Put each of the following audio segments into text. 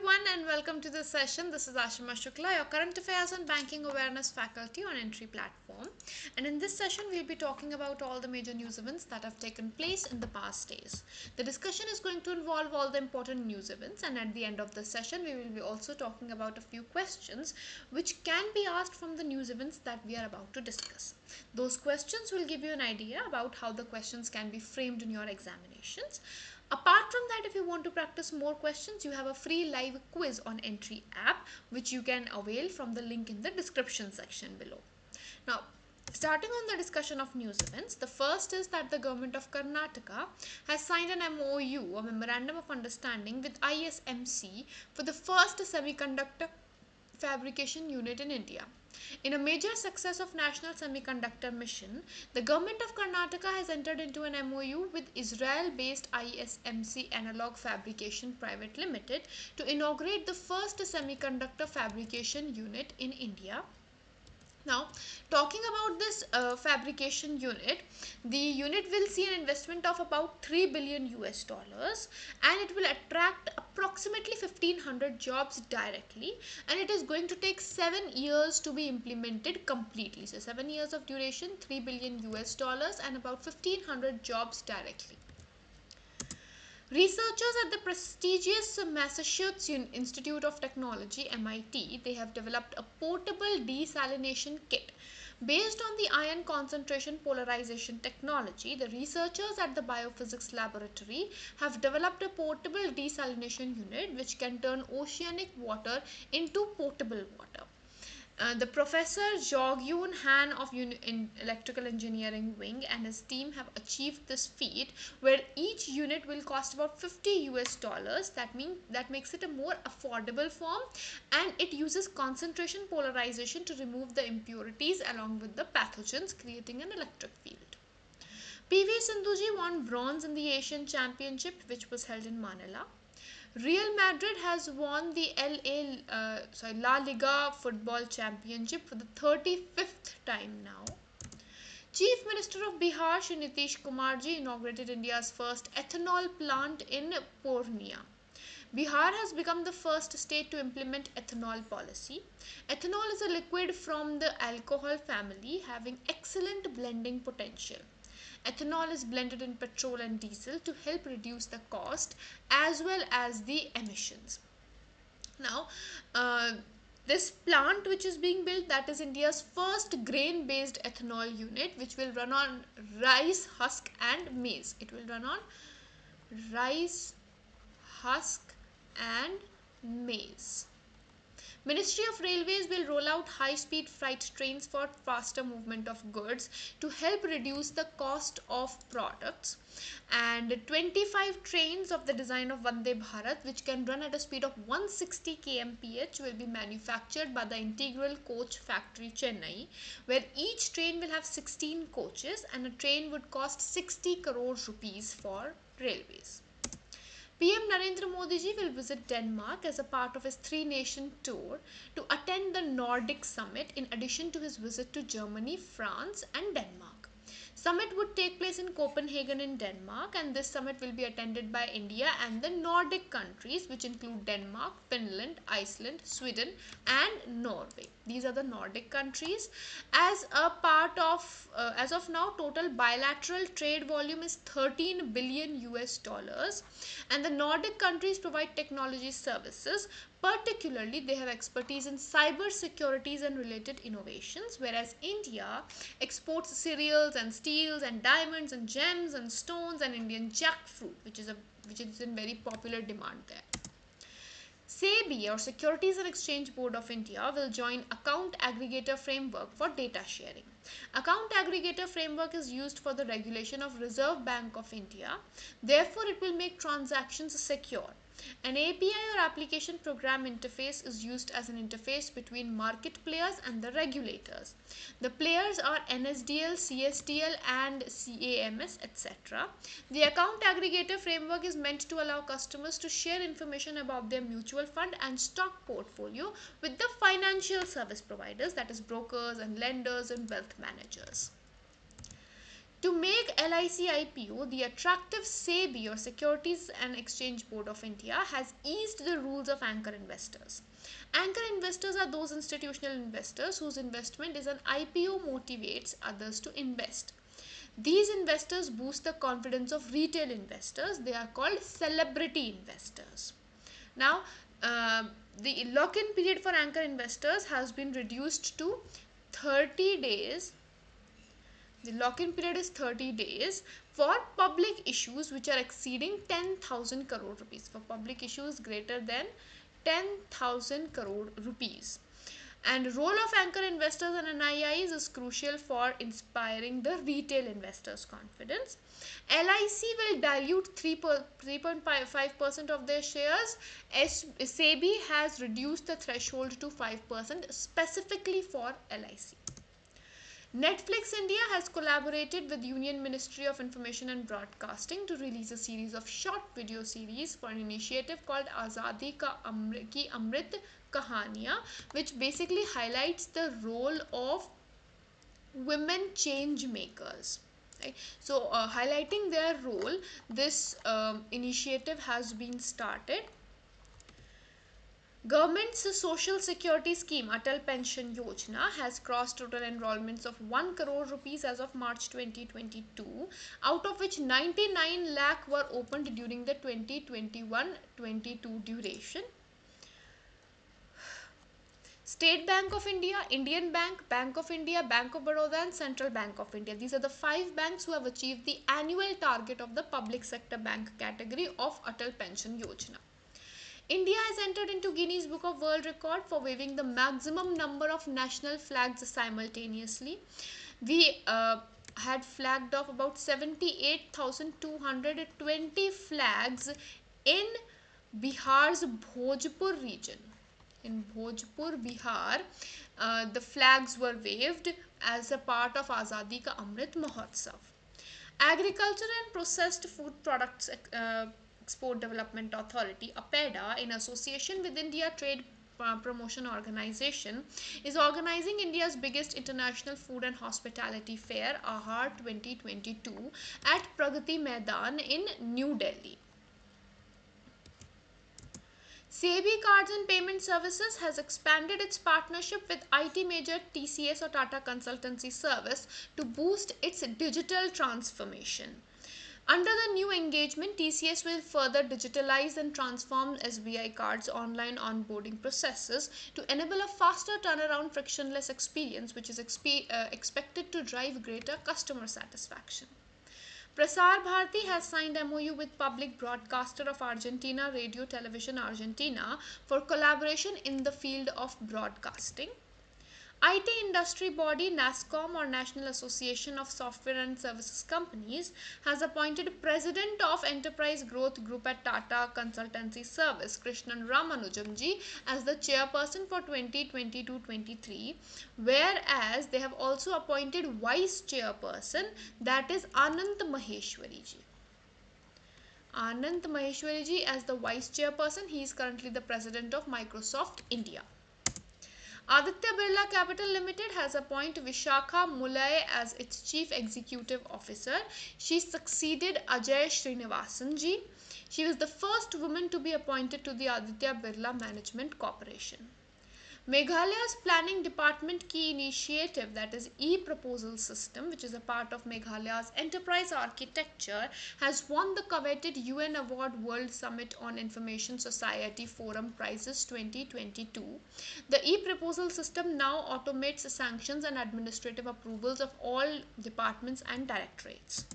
everyone and welcome to this session. This is Ashima Shukla, your current affairs and banking awareness faculty on Entry platform. And in this session, we'll be talking about all the major news events that have taken place in the past days. The discussion is going to involve all the important news events, and at the end of the session, we will be also talking about a few questions which can be asked from the news events that we are about to discuss. Those questions will give you an idea about how the questions can be framed in your examinations. Apart from that, if you want to practice more questions, you have a free live quiz on Entry app which you can avail from the link in the description section below. Now, starting on the discussion of news events, the first is that the government of Karnataka has signed an MOU, a Memorandum of Understanding, with ISMC for the first semiconductor fabrication unit in India. In a major success of National Semiconductor Mission, the government of Karnataka has entered into an MOU with Israel-based ISMC Analog Fabrication Private Limited to inaugurate the first semiconductor fabrication unit in India. Now, talking about this fabrication unit, the unit will see an investment of about 3 billion US dollars, and it will attract approximately 1500 jobs directly, and it is going to take 7 years to be implemented completely. So 7 years of duration, 3 billion US dollars and about 1500 jobs directly. Researchers at the prestigious Massachusetts Institute of Technology, MIT, they have developed a portable desalination kit. Based on the ion concentration polarization technology, the researchers at the biophysics laboratory have developed a portable desalination unit which can turn oceanic water into potable water. The professor Jogyoon Han of Electrical Engineering Wing and his team have achieved this feat, where each unit will cost about 50 US dollars. That makes it a more affordable form, and it uses concentration polarization to remove the impurities along with the pathogens, creating an electric field. PV Sindhuji won bronze in the Asian Championship, which was held in Manila. Real Madrid has won the La Liga Football Championship for the 35th time now. Chief Minister of Bihar, Shri Nitish Kumar ji, inaugurated India's first ethanol plant in Punea. Bihar has become the first state to implement ethanol policy. Ethanol is a liquid from the alcohol family having excellent blending potential. Ethanol is blended in petrol and diesel to help reduce the cost as well as the emissions. Now, this plant which is being built, that is India's first grain-based ethanol unit, which will run on rice, husk and maize. It will run on rice, husk and maize. Ministry of Railways will roll out high-speed freight trains for faster movement of goods to help reduce the cost of products. And 25 trains of the design of Vande Bharat, which can run at a speed of 160 kmph, will be manufactured by the Integral Coach Factory, Chennai, where each train will have 16 coaches, and a train would cost 60 crore rupees for railways. PM Narendra Modi ji will visit Denmark as a part of his three-nation tour to attend the Nordic Summit in addition to his visit to Germany, France and Denmark. Summit would take place in Copenhagen in Denmark, and this summit will be attended by India and the Nordic countries, which include Denmark, Finland, Iceland, Sweden and Norway. These are the Nordic countries. As of now, total bilateral trade volume is 13 billion US dollars, and the Nordic countries provide technology services. Particularly, they have expertise in cyber securities and related innovations, whereas India exports cereals and steels and diamonds and gems and stones and Indian jackfruit, which is in very popular demand there. SEBI, or Securities and Exchange Board of India, will join Account Aggregator Framework for data sharing. Account Aggregator Framework is used for the regulation of Reserve Bank of India. Therefore, it will make transactions secure. An API or application program interface is used as an interface between market players and the regulators. The players are NSDL, CSDL and CAMS, etc. The account aggregator framework is meant to allow customers to share information about their mutual fund and stock portfolio with the financial service providers, that is brokers and lenders and wealth managers. To make LIC IPO, the attractive SEBI or Securities and Exchange Board of India has eased the rules of anchor investors. Anchor investors are those institutional investors whose investment is an IPO motivates others to invest. These investors boost the confidence of retail investors. They are called celebrity investors. Now, the lock-in period for anchor investors has been reduced to 30 days. The lock-in period is 30 days for public issues which are exceeding 10,000 crore rupees. For public issues greater than 10,000 crore rupees. And role of anchor investors and NIIs is crucial for inspiring the retail investors' confidence. LIC will dilute 3.5% of their shares. SEBI has reduced the threshold to 5% specifically for LIC. Netflix India has collaborated with Union Ministry of Information and Broadcasting to release a series of short video series for an initiative called Azadi Ki Amrit Kahaniya, which basically highlights the role of women change makers. Right? So, highlighting their role, this initiative has been started. Government's social security scheme Atal Pension Yojana has crossed total enrollments of 1 crore rupees as of March 2022, out of which 99 lakh were opened during the 2021-22 duration. State Bank of India, Indian Bank, Bank of India, Bank of Baroda and Central Bank of India. These are the 5 banks who have achieved the annual target of the public sector bank category of Atal Pension Yojana. India has entered into Guinness Book of World Record for waving the maximum number of national flags simultaneously. We had flagged off about 78,220 flags in Bihar's Bhojpur region. In Bhojpur, Bihar, the flags were waved as a part of Azadi Ka Amrit Mahotsav. Agriculture and Processed Food Products Export Development Authority, APEDA, in association with India Trade Promotion Organization, is organizing India's biggest international food and hospitality fair, AHAR 2022, at Pragati Maidan in New Delhi. SEBI Cards and Payment Services has expanded its partnership with IT major TCS or Tata Consultancy Service to boost its digital transformation. Under the new engagement, TCS will further digitalize and transform SBI cards' online onboarding processes to enable a faster turnaround, frictionless experience, which is expected to drive greater customer satisfaction. Prasar Bharati has signed MOU with public broadcaster of Argentina, Radio Television Argentina, for collaboration in the field of broadcasting. IT industry body NASSCOM or National Association of Software and Services Companies has appointed President of Enterprise Growth Group at Tata Consultancy Service Krishnan Ramanujamji as the chairperson for 2022-23, whereas they have also appointed vice chairperson, that is Anant Maheshwariji. Anant Maheshwariji as the vice chairperson. He is currently the president of Microsoft India. Aditya Birla Capital Limited has appointed Vishakha Mulay as its Chief Executive Officer. She succeeded Ajay Srinivasan ji. She was the first woman to be appointed to the Aditya Birla Management Corporation. Meghalaya's Planning Department key initiative, that is e-proposal system, which is a part of Meghalaya's enterprise architecture, has won the coveted UN Award World Summit on Information Society Forum Prizes 2022. The e-proposal system now automates the sanctions and administrative approvals of all departments and directorates.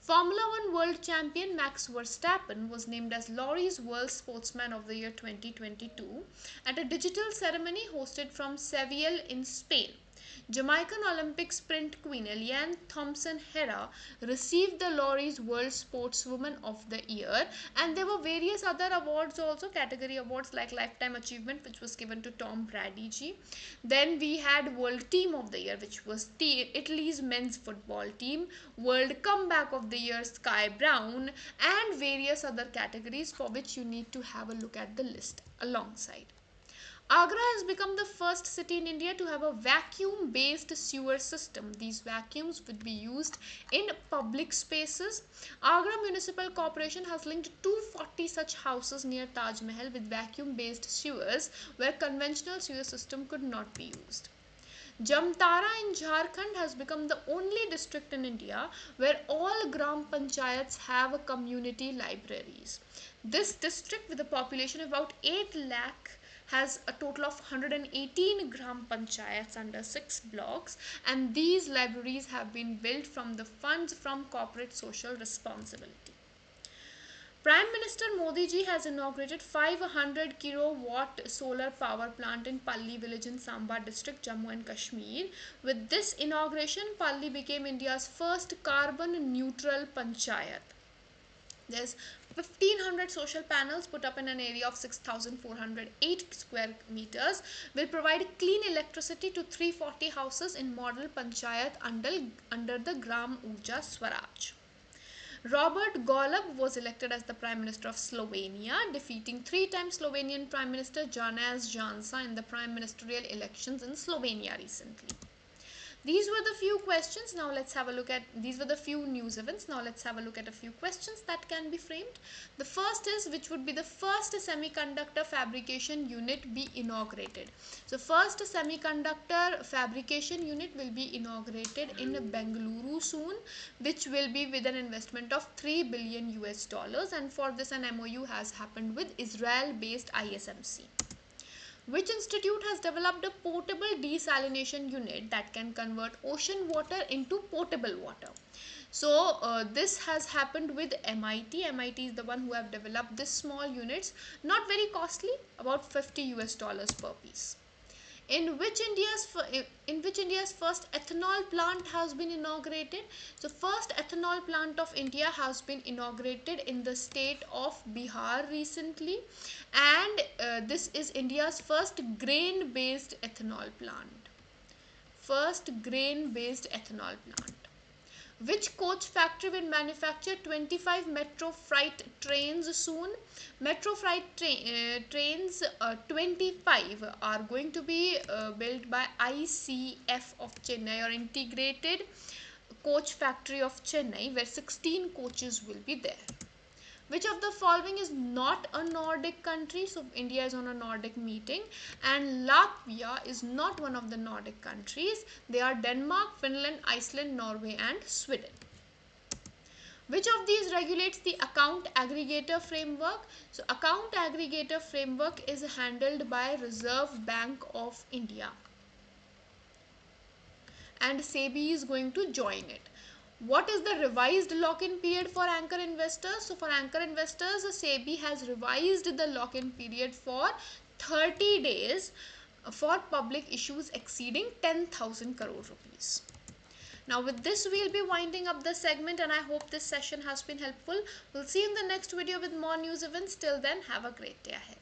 Formula One World Champion Max Verstappen was named as Laureus World Sportsman of the Year 2022 at a digital ceremony hosted from Seville in Spain. Jamaican Olympic sprint queen Elaine Thompson-Herah received the Laureus World Sportswoman of the Year, and there were various other awards also, category awards like Lifetime Achievement, which was given to Tom Brady ji. Then we had World Team of the Year, which was Italy's men's football team, World Comeback of the Year Sky Brown, and various other categories for which you need to have a look at the list alongside. Agra has become the first city in India to have a vacuum based sewer system. These vacuums would be used in public spaces. Agra Municipal Corporation has linked 240 such houses near Taj Mahal with vacuum based sewers where conventional sewer system could not be used. Jamtara in Jharkhand has become the only district in India where all Gram Panchayats have community libraries. This district, with a population of about 8 lakh, has a total of 118 Gram Panchayats under 6 blocks, and these libraries have been built from the funds from corporate social responsibility. Prime Minister Modi ji has inaugurated 500 kilowatt solar power plant in Palli village in Samba district, Jammu and Kashmir. With this inauguration, Palli became India's first carbon neutral panchayat. There's 1500 social panels put up in an area of 6408 square meters will provide clean electricity to 340 houses in model panchayat under the Gram Urja Swaraj. Robert Golob was elected as the Prime Minister of Slovenia, defeating three-time Slovenian Prime Minister Janez Janša in the prime ministerial elections in Slovenia recently. These were the few questions. Now let's have a look at, these were the few news events. Now let's have a look at a few questions that can be framed. The first is, which would be the first semiconductor fabrication unit be inaugurated? So first semiconductor fabrication unit will be inaugurated in Bengaluru soon, which will be with an investment of 3 billion US dollars, and for this an MOU has happened with Israel based ISMC. Which institute has developed a portable desalination unit that can convert ocean water into potable water? So this has happened with MIT. MIT is the one who have developed this small units, not very costly, about 50 US dollars per piece. In which India's first ethanol plant has been inaugurated? So first ethanol plant of India has been inaugurated in the state of Bihar recently, and this is India's first grain based ethanol plant. First grain based ethanol plant. Which coach factory will manufacture 25 Metro Freight trains soon? Metro Freight trains 25 are going to be built by ICF of Chennai, or Integrated Coach Factory of Chennai, where 16 coaches will be there. Which of the following is not a Nordic country? So India is on a Nordic meeting, and Latvia is not one of the Nordic countries. They are Denmark, Finland, Iceland, Norway and Sweden. Which of these regulates the account aggregator framework? So account aggregator framework is handled by Reserve Bank of India, and SEBI is going to join it. What is the revised lock-in period for anchor investors? So for anchor investors, SEBI has revised the lock-in period for 30 days for public issues exceeding 10,000 crore rupees. Now with this we'll be winding up the segment, and I hope this session has been helpful. We'll see you in the next video with more news events. Till then, have a great day ahead.